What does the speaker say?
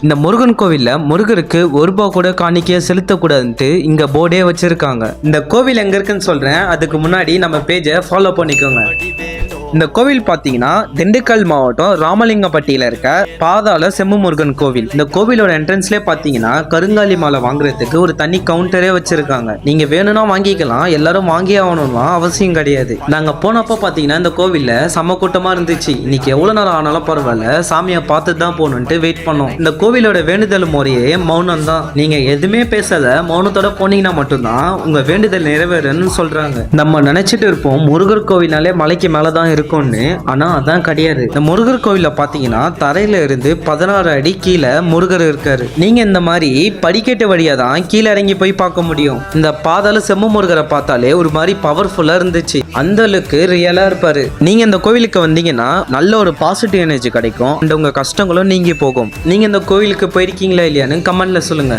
இந்த முருகன் கோவில்ல முருகருக்கு ஒரு ரூபாய் கூட காணிக்கையை செலுத்தக்கூடாதுன்ட்டு இங்க போர்டே வச்சிருக்காங்க. இந்த கோவில் எங்க இருக்குன்னு சொல்றேன், அதுக்கு முன்னாடி நம்ம பேஜை ஃபாலோ பண்ணிக்கோங்க. இந்த கோவில் பார்த்தீங்கன்னா திண்டுக்கல் மாவட்டம் ராமலிங்கப்பட்டியில இருக்க பாதாள செம்மு முருகன் கோவில். இந்த கோவிலோட என்ட்ரன்ஸ்லேயே பார்த்தீங்கன்னா கருங்காலி மாலை வாங்குறதுக்கு ஒரு தனி கவுண்டரே வச்சிருக்காங்க. நீங்க வேணும்னா வாங்கிக்கலாம், எல்லாரும் வாங்கி ஆகணும்லாம் அவசியம் கிடையாது. நாங்க போனப்போ பார்த்தீங்கன்னா இந்த கோவில்ல செம்ம கூட்டமா இருந்துச்சு. இன்னைக்கு எவ்வளவு நேரம் ஆனாலும் பரவாயில்ல, சாமியை பார்த்து தான் போகணுன்ட்டு வெயிட் பண்ணோம். இந்த கோவிலோட வேண்டுதல் முறையே மௌனம் தான். நீங்க எதுவுமே பேசாத மௌனத்தோட போனீங்கன்னா மட்டும்தான் உங்க வேண்டுதல் நிறைவேறுன்னு சொல்றாங்க. நம்ம நினைச்சிட்டு இருப்போம் முருகர் கோவில்னாலே மலைக்கு மேலதான் இருக்கும்னு, ஆனா அதான் கிடையாது. இந்த முருகர் கோவில்ல பாத்தீங்கன்னா தரையில இருந்து 16 அடி கீழே முருகர் இருக்காரு. நீங்க இந்த மாதிரி படிக்கட்டு வழியா தான் கீழே இறங்கி போய் பார்க்க முடியும். இந்த பாதாள செம்ம முருகரை பார்த்தாலே ஒரு மாதிரி பவர்ஃபுல்லா இருந்துச்சு. அந்த அளவுக்கு ரியலா இருப்பாரு. நீங்க இந்த கோவிலுக்கு வந்தீங்கன்னா நல்ல ஒரு பாசிட்டிவ் எனர்ஜி கிடைக்கும். உங்க கஷ்டங்களும் நீங்கி போகும். நீங்க இந்த கோவிலுக்கு போயிருக்கீங்களா இல்லையான்னு கமெண்ட்ல சொல்லுங்க.